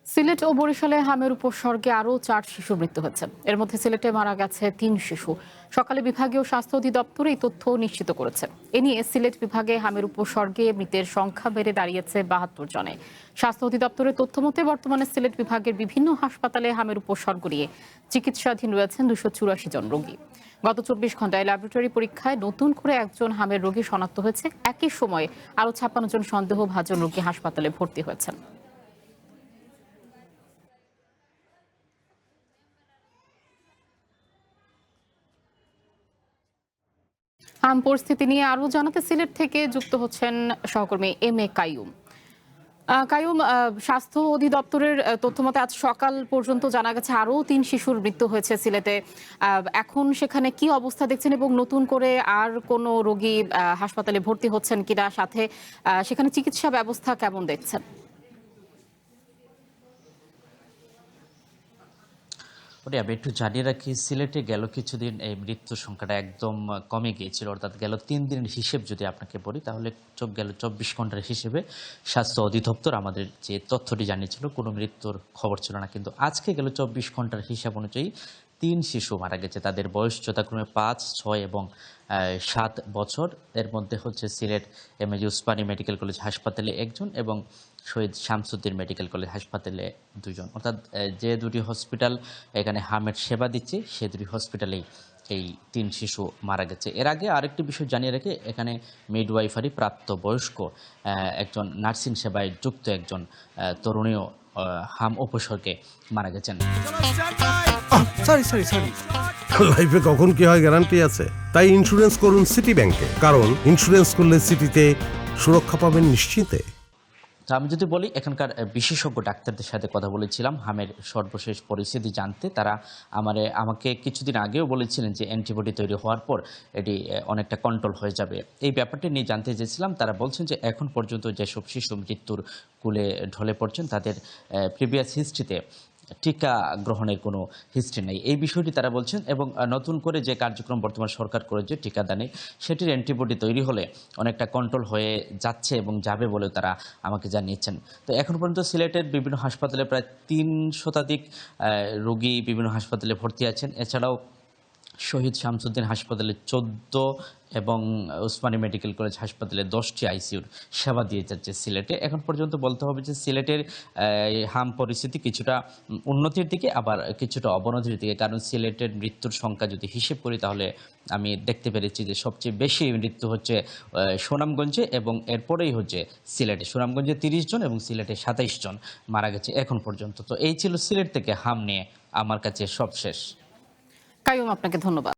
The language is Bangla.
সিলেট ও বরিশালে হামের উপসর্গে আরও 4 শিশুর মৃত্যু হয়েছে। এর মধ্যে সিলেটে মারা গেছে 3 শিশু। সকালে বিভাগীয় স্বাস্থ্য অধিদপ্তর এই তথ্য নিশ্চিত করেছে। এ নিয়ে সিলেট বিভাগে হামের উপসর্গে মৃতের সংখ্যা বেড়ে দাঁড়িয়েছে 72 জনে। স্বাস্থ্য অধিদপ্তরের তথ্য মতে বর্তমানে সিলেট বিভাগের বিভিন্ন হাসপাতালে হামের উপসর্গ নিয়ে চিকিৎসাধীন রয়েছেন 284 জন রোগী। গত 24 ঘন্টায় ল্যাবরেটরি পরীক্ষায় নতুন করে একজন হামের রোগী শনাক্ত হয়েছে। একই সময়ে আরও 56 জন সন্দেহভাজন রোগী হাসপাতালে ভর্তি হয়েছেন। হাম পরিস্থিতি নিয়ে আরো জানাতে সিলেট থেকে যুক্ত হচ্ছেন সহকর্মী এম এ কাইয়ুম। কাইয়ুম, স্বাস্থ্য অধিদপ্তরের তথ্য মতে আজ সকাল পর্যন্ত জানা গেছে আরও 3 শিশুর মৃত্যু হয়েছে সিলেটে। এখন সেখানে কি অবস্থা দেখছেন এবং নতুন করে আর কোনো রোগী হাসপাতালে ভর্তি হচ্ছেন কিনা, সাথে সেখানে চিকিৎসা ব্যবস্থা কেমন দেখছেন? ওরে আমি একটু জানিয়ে রাখি, সিলেটে গেল কিছুদিন এই মৃত্যুর সংখ্যাটা একদম কমে গিয়েছিল। অর্থাৎ গেল 3 দিনের হিসেব যদি আপনাকে বলি, তাহলে গেল 24 ঘন্টার হিসেবে স্বাস্থ্য অধিদপ্তর আমাদের যে তথ্যটি জানিয়েছিল কোনো মৃত্যুর খবর ছিল না। কিন্তু আজকে গেল 24 ঘন্টার হিসাব অনুযায়ী 3 শিশু মারা গেছে। তাদের বয়স যথাক্রমে 5, 6 এবং 7 বছর। এর মধ্যে হচ্ছে Sylhet MAG Usmani medical college হাসপাতালে একজন এবং শহীদ শামসুদ্দিন মেডিকেল কলেজ হাসপাতালে 2 জন। অর্থাৎ যে দুটি হসপিটাল এখানে হামের সেবা দিচ্ছে সে দুটি হসপিটালেই এই 3 শিশু মারা গেছে। এর আগে আরেকটি বিষয় জানিয়ে রেখে, এখানে মিডওয়াইফারি প্রাপ্তবয়স্ক একজন নার্সিং সেবায় যুক্ত একজন তরুণীও হাম উপসর্গে মারা গেছেন। সরি লাইফে কখন কি হয় গ্যারান্টি আছে? তাই ইন্স্যুরেন্স করুন সিটি ব্যাংকে, কারণ ইন্স্যুরেন্স করলে সিটিতে সুরক্ষা পাবেন নিশ্চিন্তে। তা আমি যদি বলি, এখানকার বিশেষজ্ঞ ডাক্তারদের সাথে কথা বলেছিলাম হামের সর্বশেষ পরিস্থিতি জানতে। তারা আমাকে কিছুদিন আগেও বলেছিলেন যে অ্যান্টিবডি তৈরি হওয়ার পর এটি অনেকটা কন্ট্রোল হয়ে যাবে। এই ব্যাপারটি নিয়ে জানতে চেয়েছিলাম। তারা বলছেন যে এখন পর্যন্ত যেসব শিশু মৃত্যুর কূলে ঢলে পড়ছেন তাদের প্রিভিয়াস হিস্ট্রিতে টিকা গ্রহণের কোনো হিস্ট্রি নেই, এই বিষয়টি তারা বলছেন। এবং নতুন করে যে কার্যক্রম বর্তমান সরকার করেছে টিকাদানে, সেটির অ্যান্টিবডি তৈরি হলে অনেকটা কন্ট্রোল হয়ে যাচ্ছে এবং যাবে বলেও তারা আমাকে জানিয়েছেন। তো এখন পর্যন্ত সিলেটের বিভিন্ন হাসপাতালে প্রায় 3 শতাধিক রোগী বিভিন্ন হাসপাতালে ভর্তি আছেন। এছাড়াও শহীদ শামসুদ্দিন হাসপাতালে 14 এবং উসমানী মেডিকেল কলেজ হাসপাতালে 10টি আইসিইউর সেবা দিয়ে যাচ্ছে সিলেটে। এখন পর্যন্ত বলতে হবে যে সিলেটের হাম পরিস্থিতি কিছুটা উন্নতির দিকে, আবার কিছুটা অবনতির দিকে। কারণ সিলেটের মৃত্যুর সংখ্যা যদি হিসেব করি, তাহলে আমি দেখতে পেরেছি যে সবচেয়ে বেশি মৃত্যু হচ্ছে সুনামগঞ্জে এবং এরপরেই হচ্ছে সিলেটে। সুনামগঞ্জে 30 জন এবং সিলেটে 27 জন মারা গেছে এখন পর্যন্ত। তো এই ছিল সিলেট থেকে হাম নিয়ে আমার কাছে সব শেষ। কাইয়ুম, আপনাকে ধন্যবাদ।